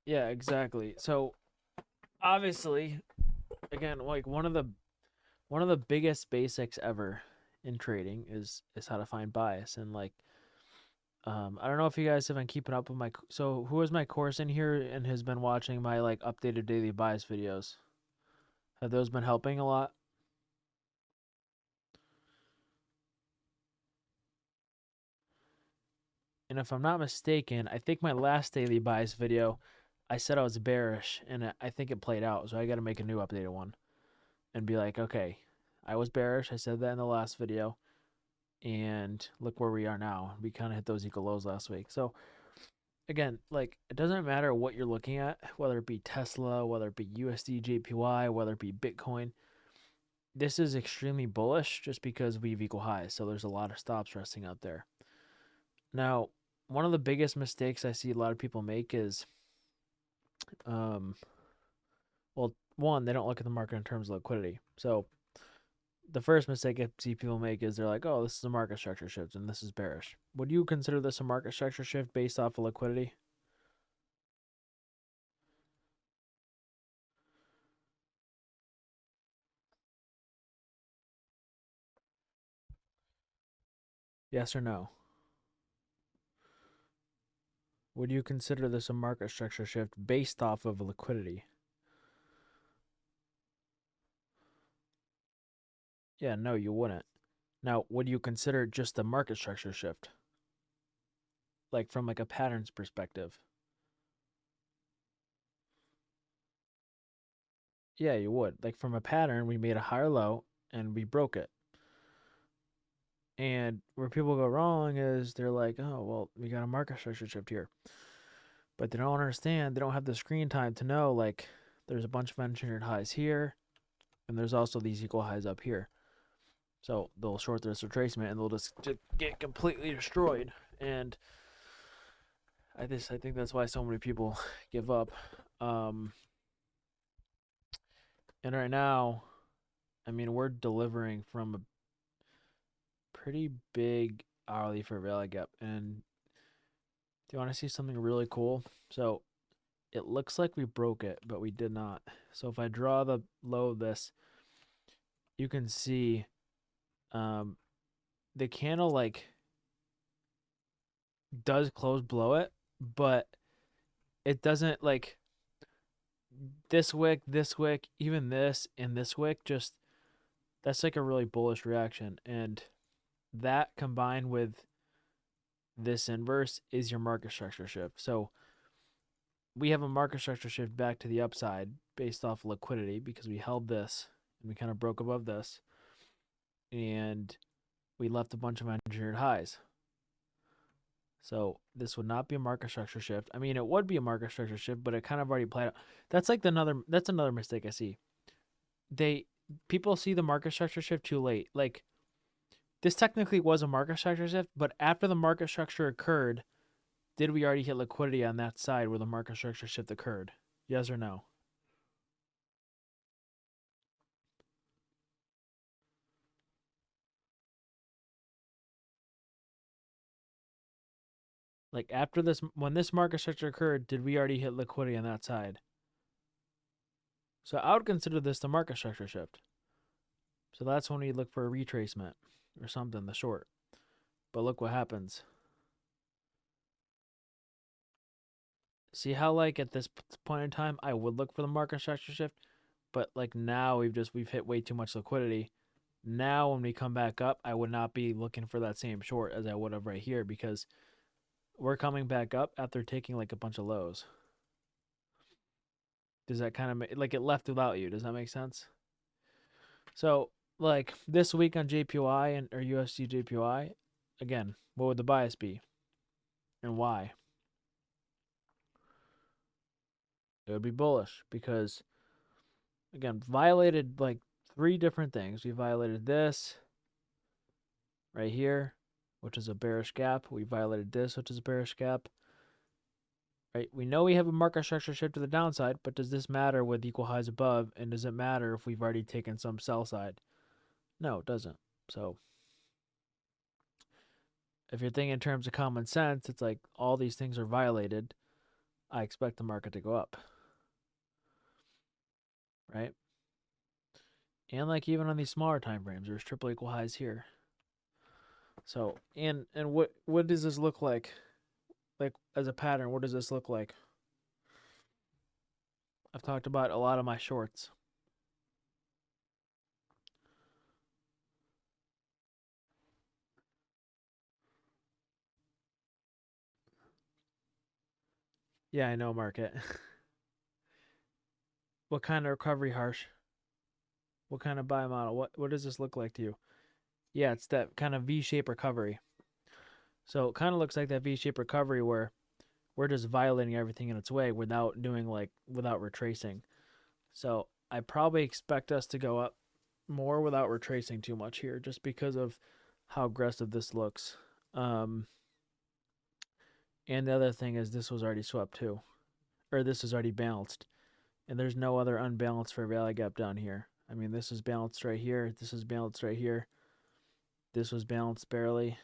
Yeah, exactly. So obviously, again, like one of the biggest basics ever in trading is how to find bias. And like I don't know if you guys have been keeping up with so who is my course in here and has been watching my like updated daily bias videos? Have those been helping a lot? And if I'm not mistaken, I think my last daily bias video, I said I was bearish, and I think it played out. So I got to make a new updated one and be like, okay, I was bearish. I said that in the last video, and look where we are now. We kind of hit those equal lows last week. So again, like it doesn't matter what you're looking at, whether it be Tesla, whether it be USD, JPY, whether it be Bitcoin. This is extremely bullish just because we have equal highs. So there's a lot of stops resting out there. Now, one of the biggest mistakes I see a lot of people make is, um, well, one, they don't look at the market in terms of liquidity. So the first mistake I see people make is they're like, oh, this is a market structure shift and this is bearish. Would you consider this a market structure shift based off of liquidity? Yes or no? Would you consider this a market structure shift based off of liquidity? Yeah, no, you wouldn't. Now, would you consider it just a market structure shift? Like from like a patterns perspective? Yeah, you would. Like from a pattern, we made a higher low and we broke it. And where people go wrong is they're like, oh, well, we got a market structure shift here. But they don't understand, they don't have the screen time to know, like, there's a bunch of engineered highs here, and there's also these equal highs up here. So they'll short this retracement and they'll just get completely destroyed. And I think that's why so many people give up. Um, and right now, I mean, we're delivering from a pretty big hourly fair value gap. And do you want to see something really cool? So it looks like we broke it, but we did not. So if I draw the low of this, you can see um, the candle like does close below it, but it doesn't like this wick, even this and this wick. Just that's like a really bullish reaction, and that combined with this inverse is your market structure shift. So we have a market structure shift back to the upside based off liquidity because we held this and we kind of broke above this, and we left a bunch of engineered highs. So this would not be a market structure shift. I mean, it would be a market structure shift, but it kind of already played out. That's another mistake I see. They People see the market structure shift too late. Like this technically was a market structure shift, but after the market structure occurred, did we already hit liquidity on that side where the market structure shift occurred? Yes or no? Like after this, when this market structure occurred, did we already hit liquidity on that side? So I would consider this the market structure shift. So that's when we look for a retracement or something, the short. But look what happens. See how like at this point in time I would look for the market structure shift, but like now we've hit way too much liquidity. Now when we come back up, I would not be looking for that same short as I would have right here because we're coming back up after taking like a bunch of lows. Does that kind of like it left without you? Does that make sense? So like this week on JPY and or USD JPY, again, what would the bias be and why? It would be bullish because again, violated like three different things. We violated this right here, which is a bearish gap. We violated this, which is a bearish gap. Right? We know we have a market structure shift to the downside, but does this matter with equal highs above? And does it matter if we've already taken some sell side? No, it doesn't. So if you're thinking in terms of common sense, it's like all these things are violated. I expect the market to go up, right? And like even on these smaller time frames, there's triple equal highs here. So and what does this look like? Like as a pattern, what does this look like? I've talked about a lot of my shorts. Yeah, I know, market. What kind of recovery, Harsh? What kind of buy model? What does this look like to you? Yeah, it's that kind of V-shaped recovery. So it kind of looks like that V-shaped recovery where we're just violating everything in its way without doing without retracing. So I probably expect us to go up more without retracing too much here, just because of how aggressive this looks. And the other thing is this was already swept too, or this is already balanced, and there's no other unbalanced fair value gap down here. I mean, this is balanced right here. This is balanced right here. This was balanced barely.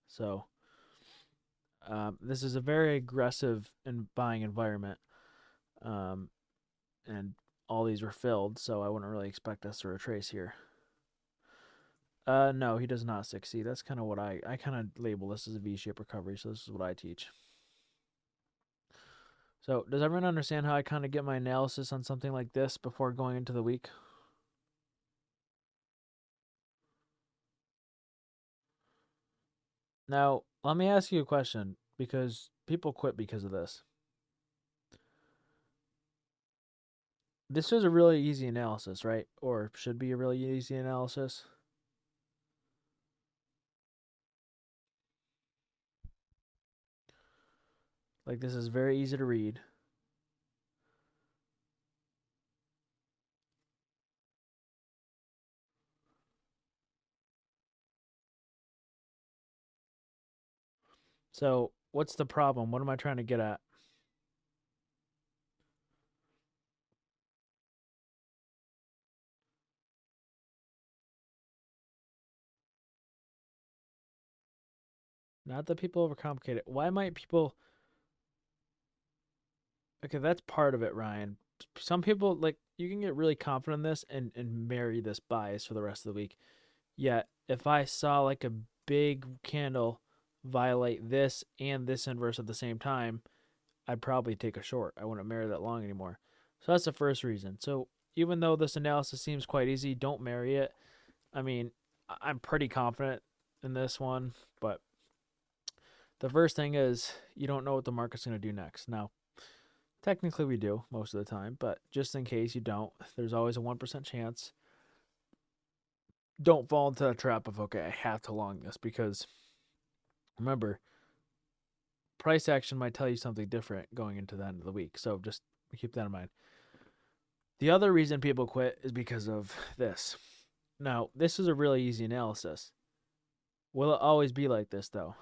So this is a very aggressive and buying environment, and all these were filled, so I wouldn't really expect us to retrace here. No, he does not succeed. That's kind of what I kind of label this as a V-shaped recovery, so this is what I teach. So does everyone understand how I kind of get my analysis on something like this before going into the week? Now, let me ask you a question, because people quit because of this. This is a really easy analysis, right? Or should be a really easy analysis. Like, this is very easy to read. So, what's the problem? What am I trying to get at? Not that people overcomplicate it. Why might people... Okay, that's part of it, Ryan. Some people, like, you can get really confident in this and marry this bias for the rest of the week. Yet, if I saw like a big candle violate this and this inverse at the same time, I'd probably take a short. I wouldn't marry that long anymore. So that's the first reason. So even though this analysis seems quite easy, don't marry it. I mean, I'm pretty confident in this one, but the first thing is you don't know what the market's going to do next. Now, technically we do most of the time, but just in case you don't, there's always a 1% chance. Don't fall into the trap of, okay, I have to long this, because remember, price action might tell you something different going into the end of the week. So just keep that in mind. The other reason people quit is because of this. Now, this is a really easy analysis. Will it always be like this, though?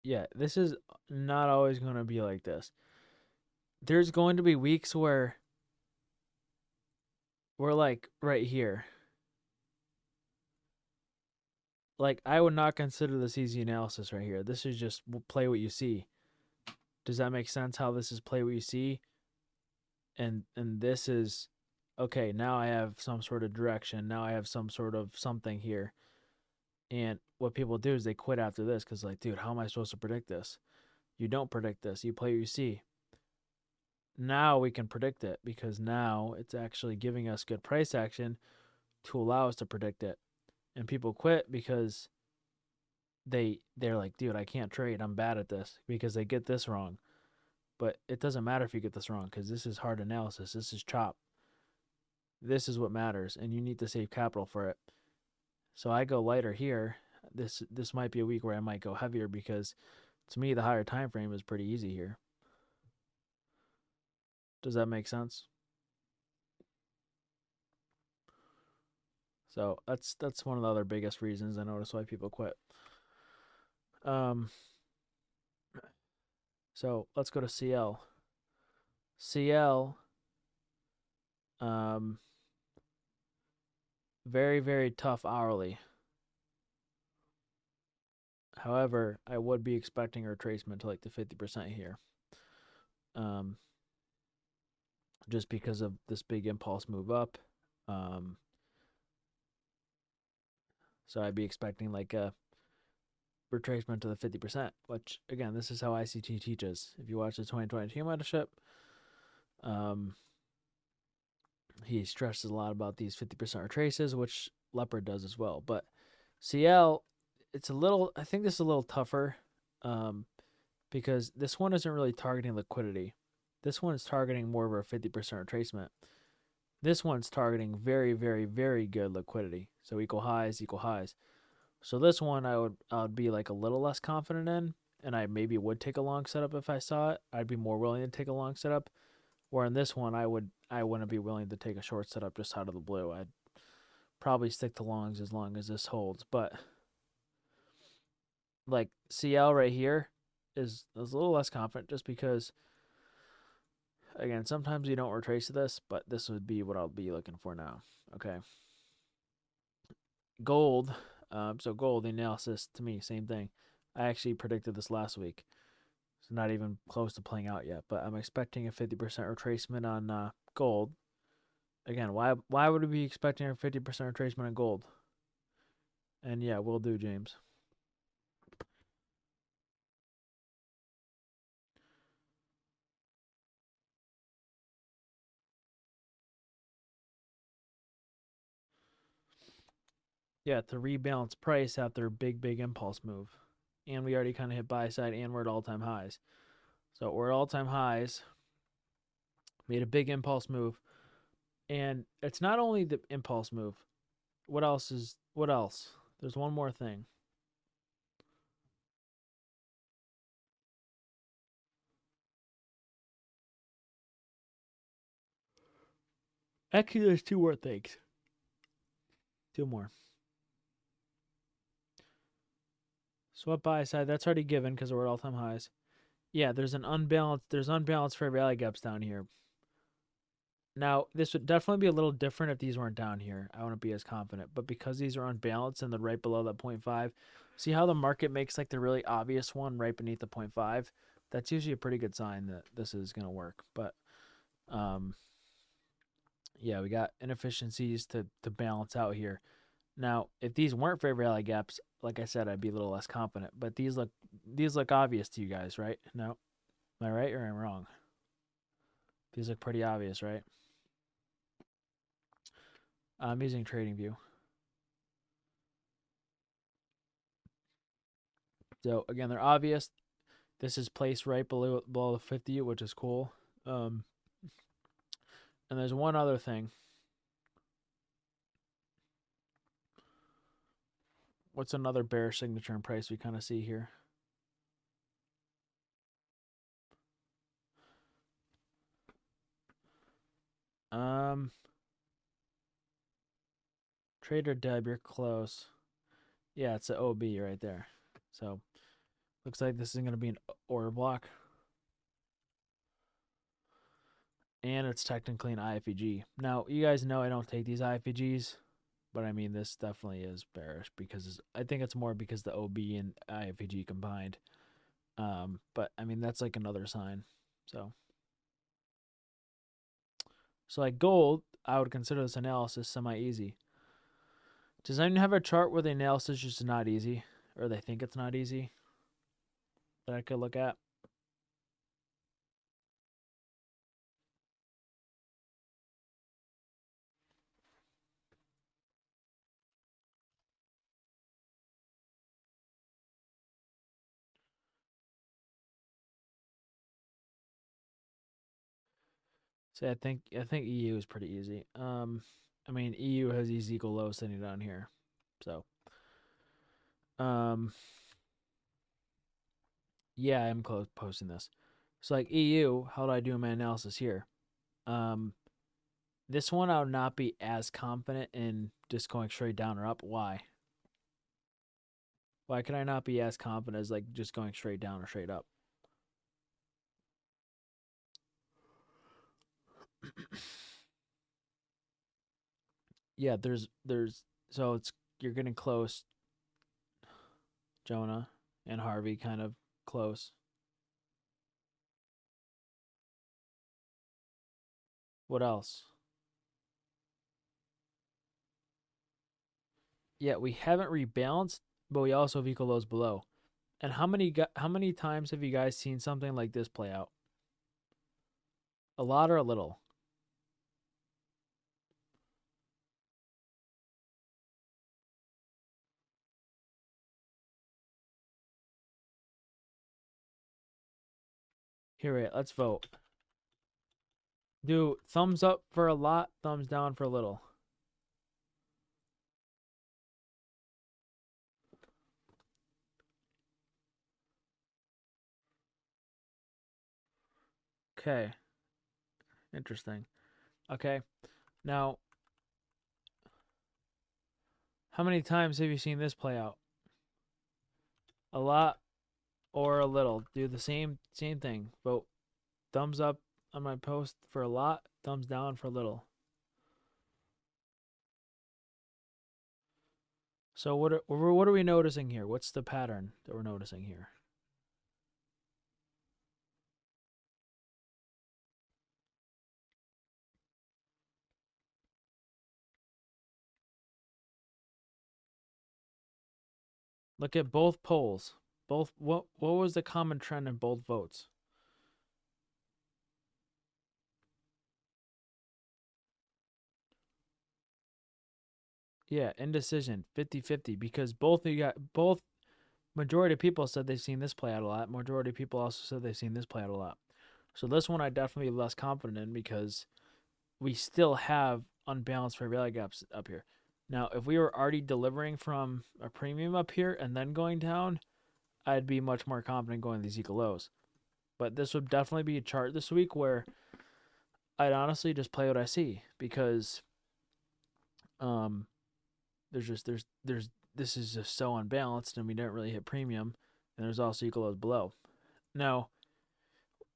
Yeah, this is not always going to be like this. There's going to be weeks where we're like right here. Like, I would not consider this easy analysis right here. This is just play what you see. Does that make sense how this is play what you see? And this is, okay, now I have some sort of direction. Now I have some sort of something here. And what people do is they quit after this because, like, dude, how am I supposed to predict this? You don't predict this. You play what you see. Now we can predict it because now it's actually giving us good price action to allow us to predict it. And people quit because they're like, dude, I can't trade. I'm bad at this, because they get this wrong. But it doesn't matter if you get this wrong, because this is hard analysis. This is chop. This is what matters, and you need to save capital for it. So I go lighter here. This might be a week where I might go heavier, because to me the higher time frame is pretty easy here. Does that make sense? So that's one of the other biggest reasons I notice why people quit. So let's go to CL. CL Very, very tough hourly. However, I would be expecting a retracement to like the 50% here. Just because of this big impulse move up. So I'd be expecting like a retracement to the 50%, which again, this is how ICT teaches. If you watch the 2022 mentorship, he stresses a lot about these 50% retraces, which Leopard does as well. But CL, it's a little, I think this is a little tougher because this one isn't really targeting liquidity. This one is targeting more of a 50% retracement. This one's targeting very, very, very good liquidity. So equal highs, equal highs. So this one I would be like a little less confident in, and I maybe would take a long setup if I saw it. I'd be more willing to take a long setup. Where in this one I wouldn't be willing to take a short setup just out of the blue. I'd probably stick to longs as long as this holds. But like CL right here is a little less confident just because again, sometimes you don't retrace this, but this would be what I'll be looking for now. Okay. Gold. So gold, the analysis to me, same thing. I actually predicted this last week. It's not even close to playing out yet, but I'm expecting a 50% retracement on gold. Again, why would we be expecting a 50% retracement on gold? And yeah, we'll do, James. Yeah, to rebalance price after a big impulse move. And we already kind of hit buy side and we're at all-time highs. So we're at all-time highs. Made a big impulse move. And it's not only the impulse move. What else? There's one more thing. Actually, there's two more things. Two more. Swap buy side, that's already given because we're at all-time highs. Yeah, there's unbalanced fair value gaps down here. Now, this would definitely be a little different if these weren't down here. I wouldn't be as confident. But because these are unbalanced and they're right below that 0.5, see how the market makes like the really obvious one right beneath the 0.5? That's usually a pretty good sign that this is going to work. But yeah, we got inefficiencies to balance out here. Now, if these weren't fair value gaps, like I said, I'd be a little less confident. But these look obvious to you guys, right? No? Am I right or am I wrong? These look pretty obvious, right? I'm using TradingView. So again, they're obvious. This is placed right below the 50, which is cool. And there's one other thing. What's another bearish signature and price we kind of see here? Trader Deb, you're close. Yeah, it's an OB right there. So looks like this is going to be an order block. And it's technically an IFEG. Now, you guys know I don't take these IFEGs, but I mean, this definitely is bearish because I think it's more because the OB and IFEG combined. But I mean, that's like another sign. So like gold, I would consider this analysis semi-easy. Does anyone have a chart where the analysis is just not easy, or they think it's not easy that I could look at? See, I think EU is pretty easy. I mean, EU has these equal lows sitting down here, so yeah, I'm close posting this. So like EU, how do I do my analysis here? This one I would not be as confident in just going straight down or up. Why? Why can I not be as confident as like just going straight down or straight up? Yeah, so you're getting close. Jonah and Harvey kind of close. What else? Yeah, we haven't rebalanced, but we also have equal lows below. And how many times have you guys seen something like this play out? A lot or a little? Here, wait, let's vote. Do thumbs up for a lot, thumbs down for a little. Okay. Interesting. Okay. Now, how many times have you seen this play out? A lot or a little? Do the same thing. Vote thumbs up on my post for a lot, thumbs down for a little. So what are we noticing here? What's the pattern that we're noticing here? Look at both polls. What was the common trend in both votes? Yeah, indecision, 50-50, because both majority of people said they've seen this play out a lot. Majority of people also said they've seen this play out a lot. So this one I definitely be less confident in because we still have unbalanced fair value gaps up here. Now, if we were already delivering from a premium up here and then going down, I'd be much more confident going to these equal lows. But this would definitely be a chart this week where I'd honestly just play what I see because this is just so unbalanced and we didn't really hit premium, and there's also equal lows below. Now,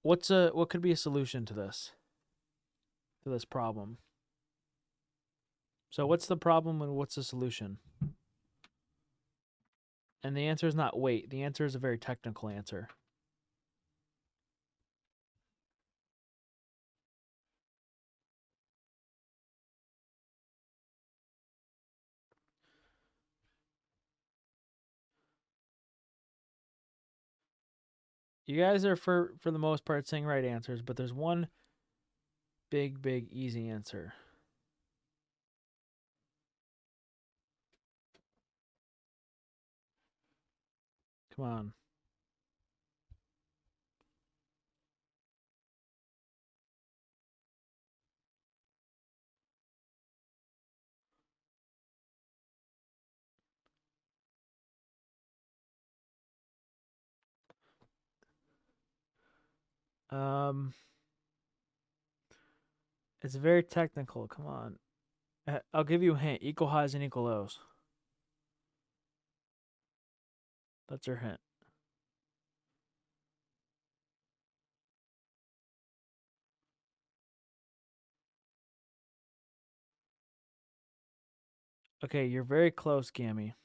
what could be a solution to this problem? So what's the problem and what's the solution? And the answer is not wait. The answer is a very technical answer. You guys are for the most part saying right answers, but there's one big easy answer. Come on. It's very technical. Come on. I'll give you a hint. Equal highs and equal lows. That's your hint. Okay, you're very close, Gammy.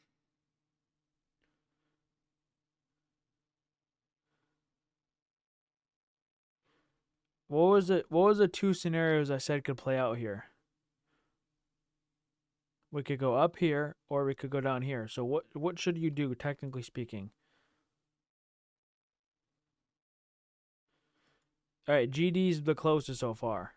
What was it? What was the two scenarios I said could play out here? We could go up here or we could go down here. So what should you do technically speaking? All right, GD's the closest so far.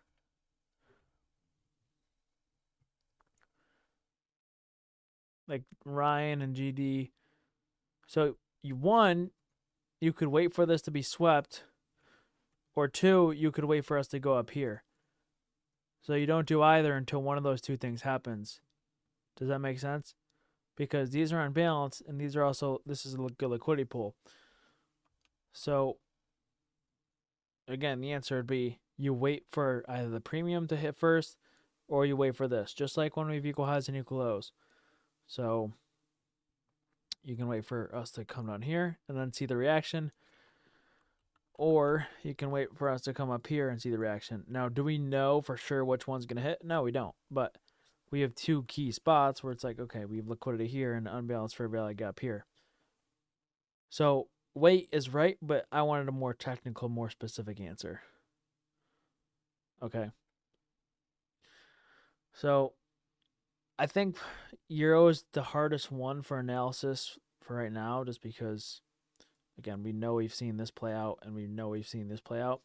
Like Ryan and GD. So you could wait for this to be swept, or two, you could wait for us to go up here. So you don't do either until one of those two things happens. Does that make sense? Because these are unbalanced, and these are also, this is a good liquidity pool. So again, the answer would be you wait for either the premium to hit first, or you wait for this, just like when we have equal highs and equal lows. So you can wait for us to come down here and then see the reaction, or you can wait for us to come up here and see the reaction. Now, do we know for sure which one's going to hit? No, we don't. But we have two key spots where it's like, okay, we have liquidity here and unbalanced fair value gap here. So weight is right, but I wanted a more technical, more specific answer. Okay. So I think Euro is the hardest one for analysis for right now, just because, again, we know we've seen this play out and we know we've seen this play out.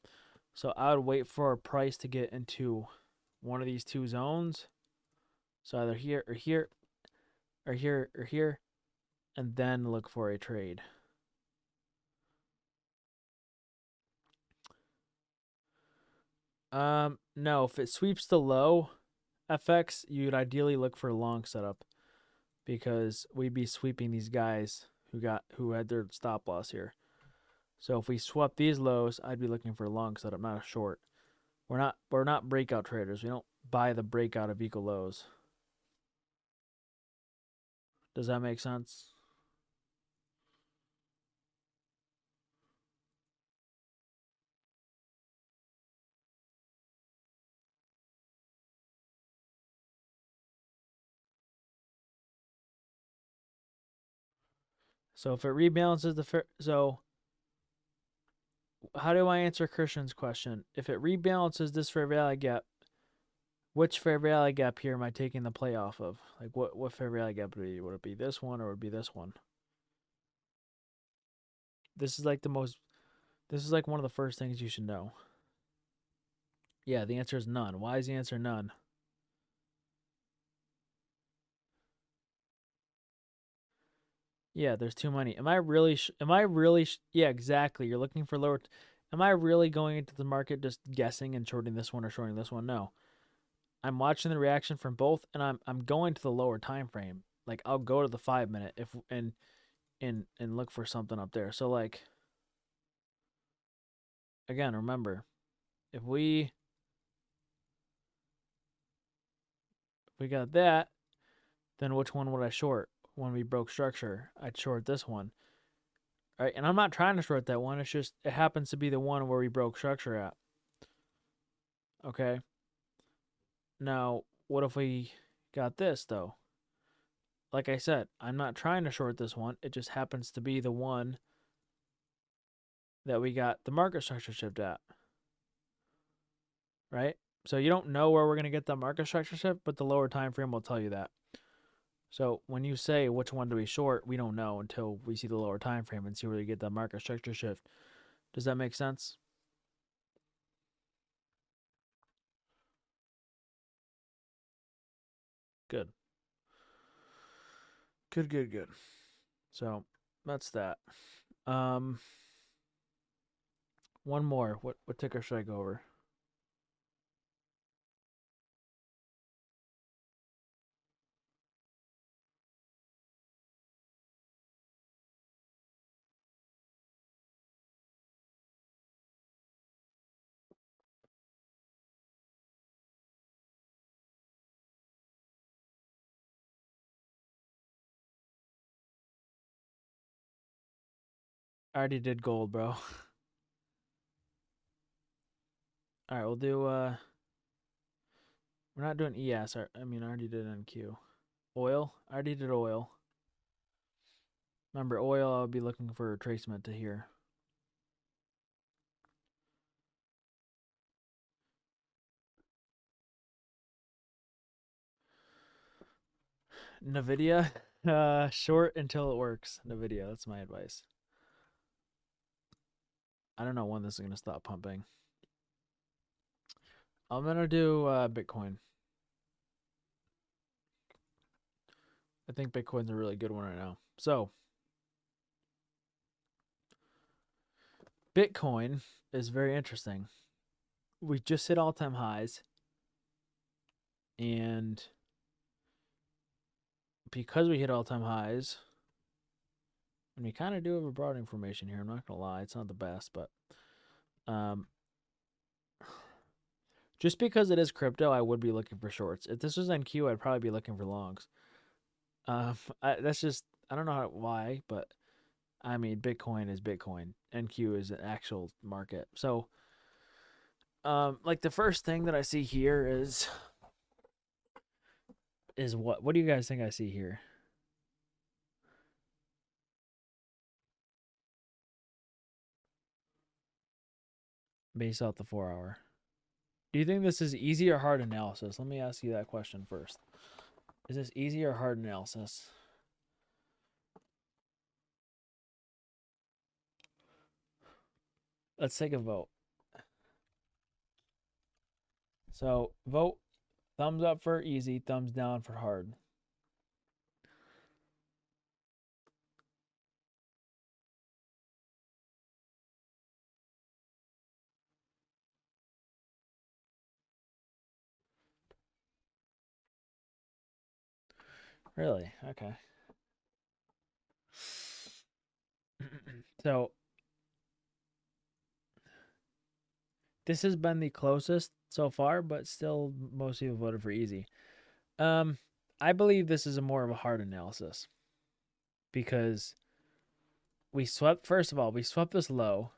So I would wait for a price to get into one of these two zones. So either here or here or here or here, and then look for a trade. No, if it sweeps the low FX, you'd ideally look for a long setup, because we'd be sweeping these guys who had their stop loss here. So if we swap these lows, I'd be looking for a long setup, not a short. We're not breakout traders. We don't buy the breakout of equal lows. Does that make sense? So if it rebalances the fair, so how do I answer Christian's question? If it rebalances this fair value gap, which fair value gap here am I taking the play off of? Like what fair value gap would it be? Would it be this one or would it be this one? This is like one of the first things you should know. Yeah, the answer is none. Why is the answer none? Yeah, there's too many. Am I really yeah, exactly. You're looking for lower. Am I really going into the market just guessing and shorting this one or shorting this one? No. I'm watching the reaction from both, and I'm going to the lower time frame. Like I'll go to the 5-minute if and look for something up there. So like, again, remember, if we got that, then which one would I short when we broke structure? I'd short this one. All right, and I'm not trying to short that one. It's just it happens to be the one where we broke structure at. Okay. Now, what if we got this though? Like I said, I'm not trying to short this one. It just happens to be the one that we got the market structure shift at. Right? So you don't know where we're going to get the market structure shift, but the lower time frame will tell you that. So when you say which one do we short, we don't know until we see the lower time frame and see where we get the market structure shift. Does that make sense? Good. Good. So that's that. One more. What ticker should I go over? I already did gold, bro. All right, we'll do we're not doing ES. I mean, I already did NQ. Oil? I already did oil. Remember, oil, I'll be looking for retracement to here. Nvidia, short until it works. Nvidia, that's my advice. I don't know when this is going to stop pumping. I'm going to do Bitcoin. I think Bitcoin's a really good one right now. So, Bitcoin is very interesting. We just hit all-time highs. And because we hit all-time highs, and we kind of do have a broadening formation here, I'm not going to lie. It's not the best, but just because it is crypto, I would be looking for shorts. If this was NQ, I'd probably be looking for longs. That's just, I don't know why, but I mean, Bitcoin is Bitcoin. NQ is an actual market. So, like the first thing that I see here is is what? What do you guys think I see here? Based off the 4 hour. Do you think this is easy or hard analysis? Let me ask you that question first. Is this easy or hard analysis? Let's take a vote. So vote thumbs up for easy, thumbs down for hard. Really? Okay. So this has been the closest so far, but still most people voted for easy. I believe this is more of a hard analysis because we swept. First of all, we swept this low,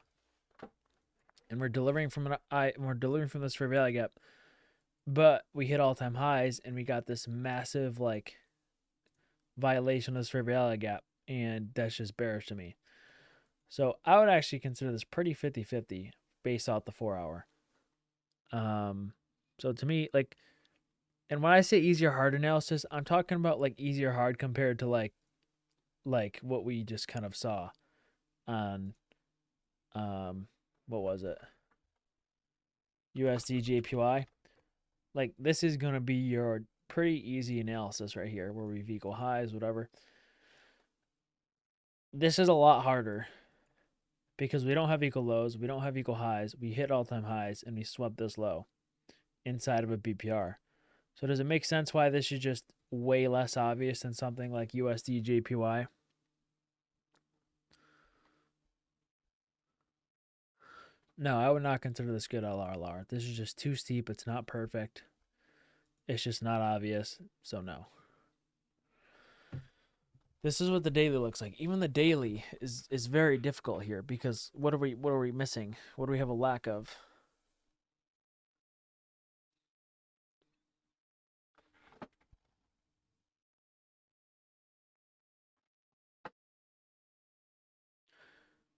and we're delivering from this fair value gap, but we hit all-time highs, and we got this massive like violation of this fair value gap, and that's just bearish to me. So I would actually consider this pretty 50-50 based off the 4 hour. So to me, like, and when I say easy or hard analysis, I'm talking about like easy or hard compared to like what we just kind of saw on what was it? USD JPY. Like this is gonna be your pretty easy analysis right here where we've equal highs, whatever. This is a lot harder because we don't have equal lows, we don't have equal highs, we hit all-time highs, and we swept this low inside of a BPR. So does it make sense why this is just way less obvious than something like USD JPY? No, I would not consider this good LRLR. This is just too steep. It's not perfect. It's just not obvious. So no. This is what the daily looks like. Even the daily is very difficult here because what are we missing? What do we have a lack of?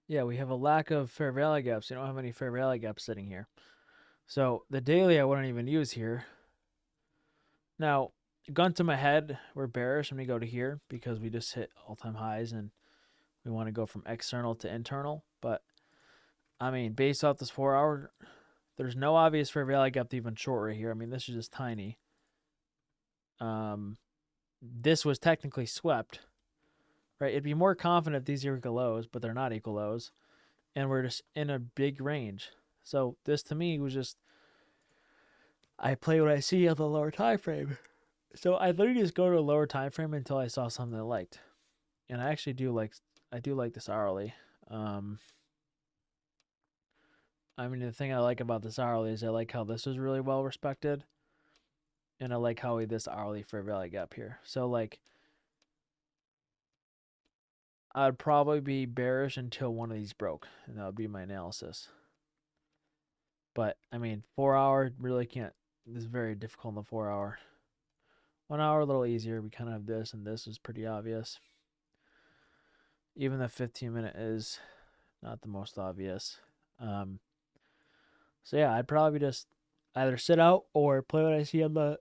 Yeah, we have a lack of fair value gaps. We don't have any fair value gaps sitting here. So the daily I wouldn't even use here. Now, gun to my head, we're bearish when we go to here because we just hit all-time highs and we want to go from external to internal. But, I mean, based off this 4 hour, there's no obvious fair value gap to even short right here. I mean, this is just tiny. This was technically swept, right? It'd be more confident if these are equal lows, but they're not equal lows. And we're just in a big range. So this to me was just, I play what I see on the lower time frame. So I literally just go to a lower time frame until I saw something I liked. And I actually do like this hourly. I mean, the thing I like about this hourly is I like how this was really well respected. And I like how this hourly fair value gap here. So like, I'd probably be bearish until one of these broke. And that would be my analysis. But, I mean, 4 hour really can't. This is very difficult in the 4 hour. 1 hour a little easier. We kind of have this, and this is pretty obvious. Even the 15-minute is not the most obvious. So yeah, I'd probably just either sit out or play what I see on the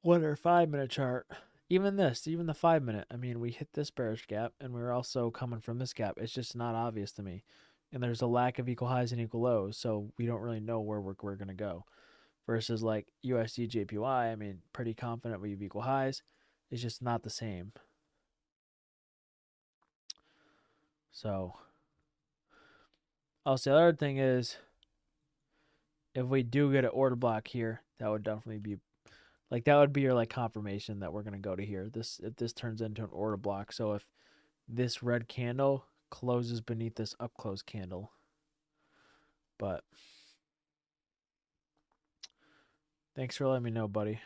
1 or 5 minute chart. Even the 5 minute. I mean, we hit this bearish gap, and we're also coming from this gap. It's just not obvious to me. And there's a lack of equal highs and equal lows, so we don't really know where we're going to go. Versus like USD JPY, I mean, pretty confident we have equal highs. It's just not the same. So, also the other thing is, if we do get an order block here, that would definitely be, like, that would be your like confirmation that we're gonna go to here. If this turns into an order block. So if this red candle closes beneath this up close candle, but thanks for letting me know, buddy.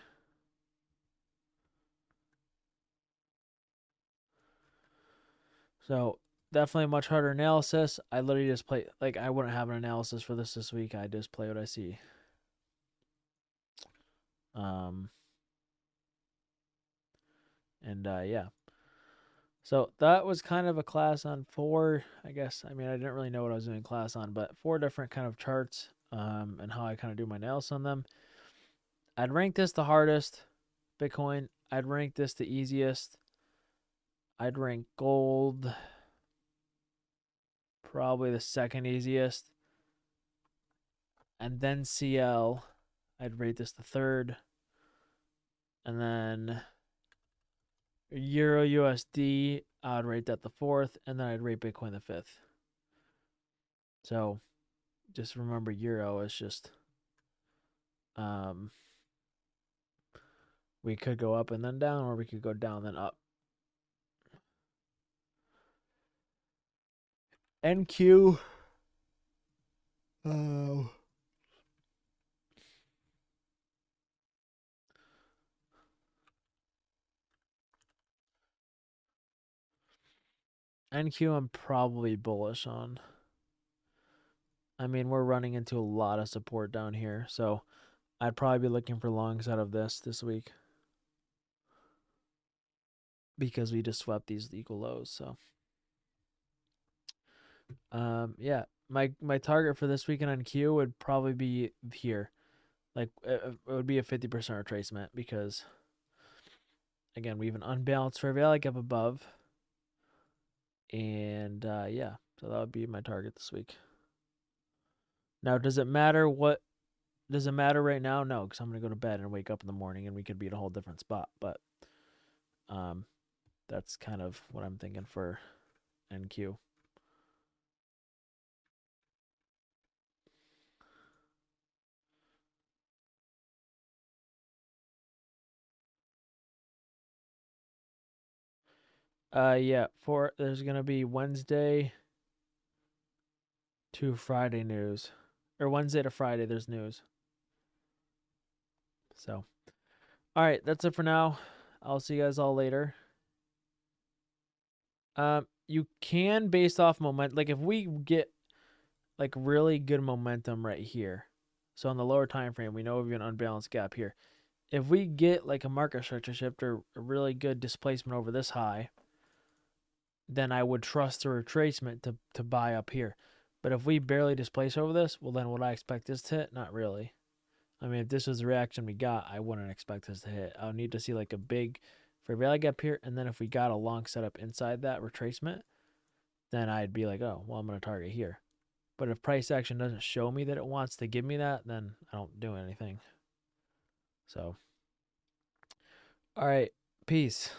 So definitely much harder analysis. I literally just play, like, I wouldn't have an analysis for this week. I just play what I see. And yeah. So that was kind of a class on 4, I guess. I mean, I didn't really know what I was doing class on, but 4 different kind of charts and how I kind of do my analysis on them. I'd rank this the hardest, Bitcoin. I'd rank this the easiest. I'd rank gold probably the second easiest. And then CL, I'd rate this the third. And then Euro USD, I'd rate that the fourth. And then I'd rate Bitcoin the fifth. So just remember Euro is just, we could go up and then down, or we could go down then up. NQ. Oh. NQ I'm probably bullish on. I mean, we're running into a lot of support down here, so I'd probably be looking for longs out of this week because we just swept these equal lows. So, yeah, my target for this weekend on Q would probably be here. Like it would be a 50% retracement because, again, we have an unbalanced fair value gap above, and yeah, so that would be my target this week. Now, does it matter what? Does it matter right now? No, because I'm gonna go to bed and wake up in the morning, and we could be at a whole different spot. But, that's kind of what I'm thinking for NQ. Yeah, there's gonna be Wednesday to Friday news, or Wednesday to Friday. There's news. So, all right, that's it for now. I'll see you guys all later. You can based off momentum. Like if we get like really good momentum right here, so on the lower time frame, we know we have an unbalanced gap here. If we get like a market structure shift or a really good displacement over this high, then I would trust the retracement to buy up here. But if we barely displace over this, well, then would I expect this to hit? Not really. I mean, if this was the reaction we got, I wouldn't expect this to hit. I would need to see like a big fair value gap here, and then if we got a long setup inside that retracement, then I'd be like, oh, well, I'm going to target here. But if price action doesn't show me that it wants to give me that, then I don't do anything. So, all right, peace.